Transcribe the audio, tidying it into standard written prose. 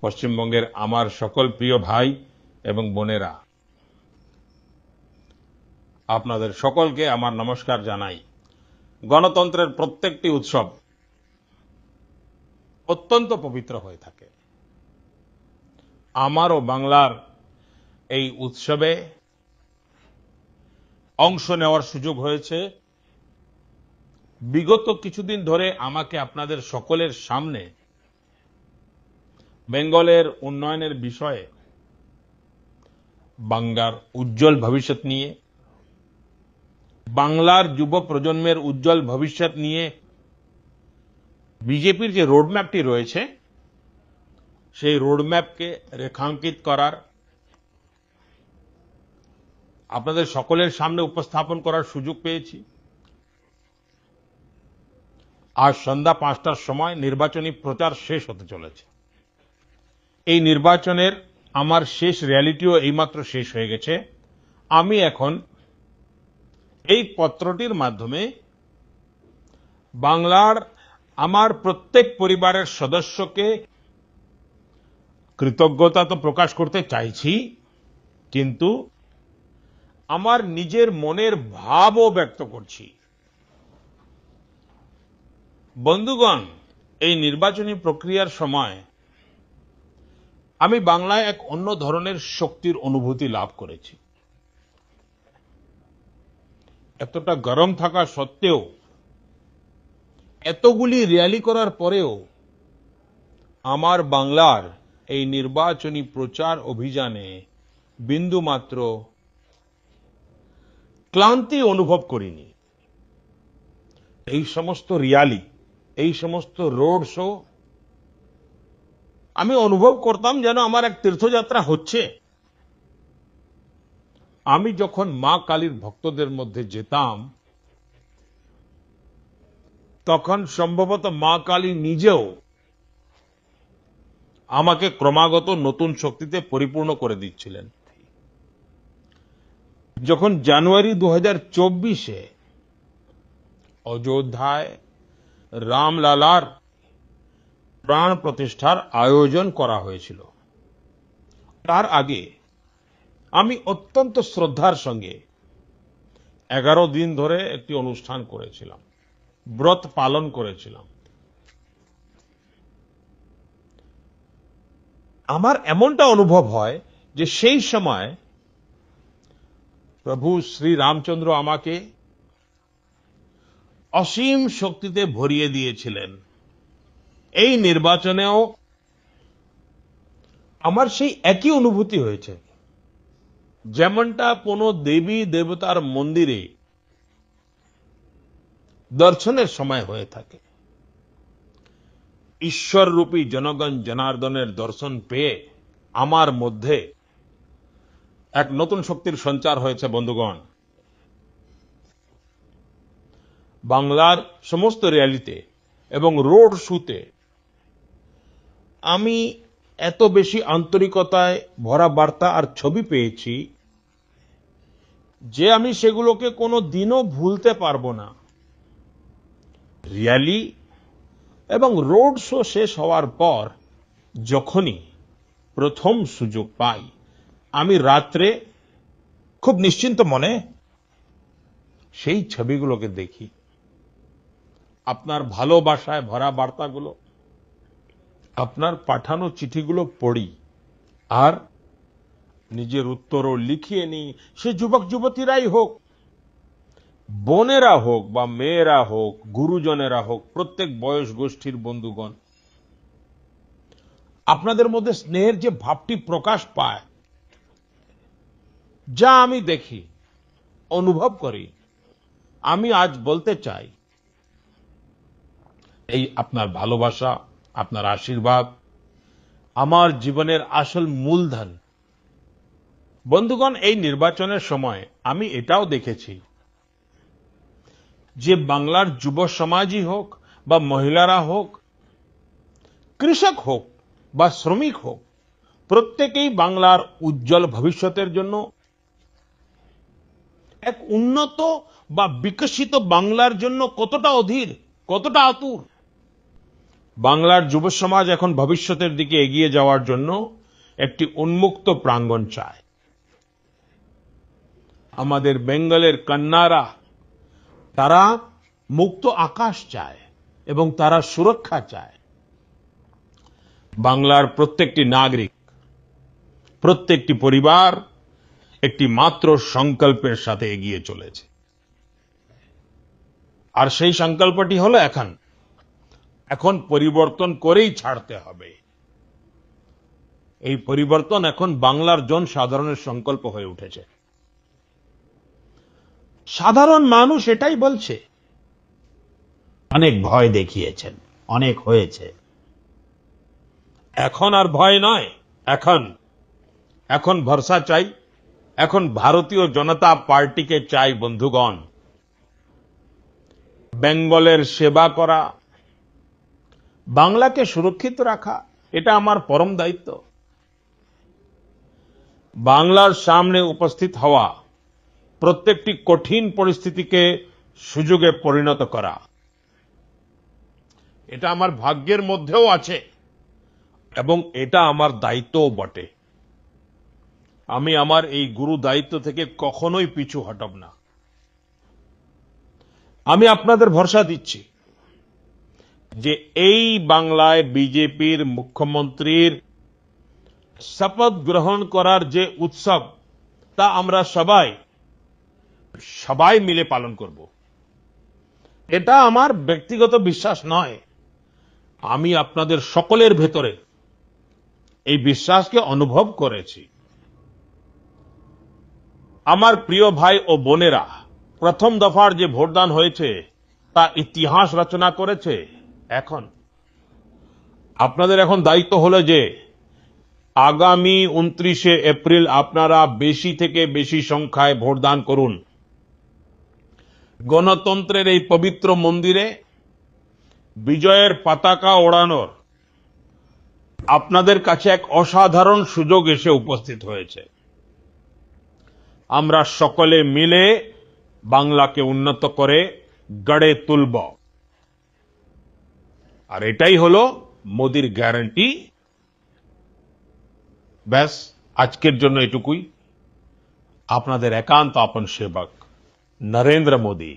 পশ্চিমবঙ্গের আমার সকল প্রিয় ভাই এবং বোনেরা, আপনাদের সকলকে আমার নমস্কার জানাই। গণতন্ত্রের প্রত্যেকটি উৎসব অত্যন্ত পবিত্র হয়ে থাকে। আমারও বাংলার এই উৎসবে অংশ নেওয়ার সুযোগ হয়েছে। বিগত কিছুদিন ধরে আমাকে আপনাদের সকলের সামনে বেঙ্গলের উন্নয়নের বিষয়ে, বাংলার উজ্জ্বল ভবিষ্যৎ নিয়ে, বাংলার যুব প্রজন্মের উজ্জ্বল ভবিষ্যৎ নিয়ে বিজেপির যে রোডম্যাপটি রয়েছে, সেই রোডম্যাপকে রেখাঙ্কিত করার, আপনাদের সকলের সামনে উপস্থাপন করার সুযোগ পেয়েছি। আজ সন্ধ্যা 5টার সময় নির্বাচনী প্রচার শেষ হতে চলেছে। এই নির্বাচনের আমার শেষ র্যালিটিও এইমাত্র শেষ হয়ে গেছে। আমি এখন এই পত্রটির মাধ্যমে বাংলার আমার প্রত্যেক পরিবারের সদস্যকে কৃতজ্ঞতা তো প্রকাশ করতে চাইছি, কিন্তু আমার নিজের মনের ভাবও ব্যক্ত করছি। বন্ধুগণ, এই নির্বাচনী প্রক্রিয়ার সময় আমি বাংলায় এক অন্য ধরনের শক্তির অনুভূতি লাভ করেছি। এতটা গরম থাকা সত্ত্বেও, এতগুলি র্যালি করার পরেও আমার বাংলার এই নির্বাচনী প্রচার অভিযানে বিন্দুমাত্র ক্লান্তি অনুভব করিনি। এই সমস্ত র্যালি, এই সমস্ত রোড শো আমি অনুভব করতাম যেন আমার এক তীর্থযাত্রা হচ্ছে। আমি যখন মা কালীর ভক্তদের মধ্যে যেতাম, তখন সম্ভবত মা কালী নিজেও আমাকে ক্রমাগত নতুন শক্তিতে পরিপূর্ণ করে দিচ্ছিলেন। যখন জানুয়ারি 2024-এ অযোধ্যায় রামলালার প্রাণ প্রতিষ্ঠার আয়োজন করা হয়েছিল, তার আগে আমি অত্যন্ত শ্রদ্ধার সঙ্গে 11 দিন ধরে একটি অনুষ্ঠান করেছিলাম, ব্রত পালন করেছিলাম। আমার এমনটা অনুভব হয় যে সেই সময় প্রভু শ্রী রামচন্দ্র আমাকে অসীম শক্তিতে ভরিয়ে দিয়েছিলেন। এই নির্বাচনেও আমার সেই একই অনুভূতি হয়েছে, যেমনটা কোনো দেবী দেবতার মন্দিরে দর্শনের সময় হয়ে থাকে। ঈশ্বররূপী জনগণ জনার্দনের দর্শন পেয়ে আমার মধ্যে এক নতুন শক্তির সঞ্চার হয়েছে। বন্ধুগণ, বাংলার সমস্ত র্যালিতে এবং রোড শোতে আমি এত বেশি আন্তরিকতায় ভরা বার্তা আর ছবি পেয়েছি যে আমি সেগুলোকে কোনো দিনও ভুলতে পারবো না। র্যালি এবং রোড শো শেষ হওয়ার পর যখনই প্রথম সুযোগ পাই, আমি রাত্রে খুব নিশ্চিন্ত মনে সেই ছবিগুলোকে দেখি। আপনার ভালোবাসায় ভরা বার্তাগুলো, আপনার পাঠানো চিঠিগুলো পড়ি আর নিজের উত্তরও লিখিয়ে নিই। সে যুবক যুবতীরাই হোক, বোনেরা হোক বা মেয়েরা হোক, গুরুজনেরা হোক, প্রত্যেক বয়স গোষ্ঠীর বন্ধুগণ, আপনাদের মধ্যে স্নেহের যে ভাবটি প্রকাশ পায়, যা আমি দেখি, অনুভব করি, আমি আজ বলতে চাই, এই আপনার ভালোবাসা, আপনার আশীর্বাদ আমার জীবনের আসল মূলধন। বন্ধুগণ, এই নির্বাচনের সময় আমি এটাও দেখেছি যে বাংলার যুব সমাজই হোক বা মহিলারা হোক, কৃষক হোক বা শ্রমিক হোক, প্রত্যেকেই বাংলার উজ্জ্বল ভবিষ্যতের জন্য, এক উন্নত বা বিকশিত বাংলার জন্য কতটা অধীর, কতটা আতুর। বাংলার যুব সমাজ এখন ভবিষ্যতের দিকে এগিয়ে যাওয়ার জন্য একটি উন্মুক্ত প্রাঙ্গণ চায়। আমাদের বেঙ্গলের কন্যারা তারা মুক্ত আকাশ চায় এবং তারা সুরক্ষা চায়। বাংলার প্রত্যেকটি নাগরিক, প্রত্যেকটি পরিবার একটি মাত্র সংকল্পের সাথে এগিয়ে চলেছে। আর সেই সংকল্পটি হলো এখন পরিবর্তন করেই ছাড়তে হবে। এই পরিবর্তন এখন বাংলার জনসাধারণের সংকল্প হয়ে উঠেছে। সাধারণ মানুষ এটাই বলছে। অনেক ভয় দেখিয়েছেন, অনেক হয়েছে। এখন আর ভয় নয়, এখন ভরসা চাই। এখন ভারতীয় জনতা পার্টিকে চাই বন্ধুগণ। বেঙ্গলের সেবা করা, বাংলাকে সুরক্ষিত রাখা, এটা আমার পরম দায়িত্ব। বাংলার সামনে উপস্থিত হওয়া প্রত্যেকটি কঠিন পরিস্থিতিকে সুযোগে পরিণত করা, এটা আমার ভাগ্যের মধ্যেও আছে এবং এটা আমার দায়িত্বও বটে। আমি আমার এই গুরু দায়িত্ব থেকে কখনোই পিছু হটব না। আমি আপনাদের ভরসা দিচ্ছি যে এই বাংলায় বিজেপির মুখ্যমন্ত্রীর শপথ গ্রহণ করার যে উৎসব, তা আমরা সবাই মিলে পালন করব। এটা আমার ব্যক্তিগত বিশ্বাস নয়, আমি আপনাদের সকলের ভেতরে এই বিশ্বাসকে অনুভব করেছি। আমার প্রিয় ভাই ও বোনেরা, প্রথম দফার যে ভোটদান হয়েছে তা ইতিহাস রচনা করেছে। এখন আপনাদের দায়িত্ব হলো যে আগামী 29শে এপ্রিল আপনারা বেশি থেকে বেশি সংখ্যায় ভোটদান করুন। গণতন্ত্রের এই পবিত্র মন্দিরে বিজয়ের পতাকা ওড়ানোর আপনাদের কাছে এক অসাধারণ সুযোগ এসে উপস্থিত হয়েছে। আমরা সকলে মিলে বাংলাকে উন্নত করে গড়ে তুলব। আর এটাই হলো মোদির গ্যারান্টি। ব্যাস, আজকের জন্য এটুকুই। আপনাদের একান্ত আপন সেবক নরেন্দ্র মোদি।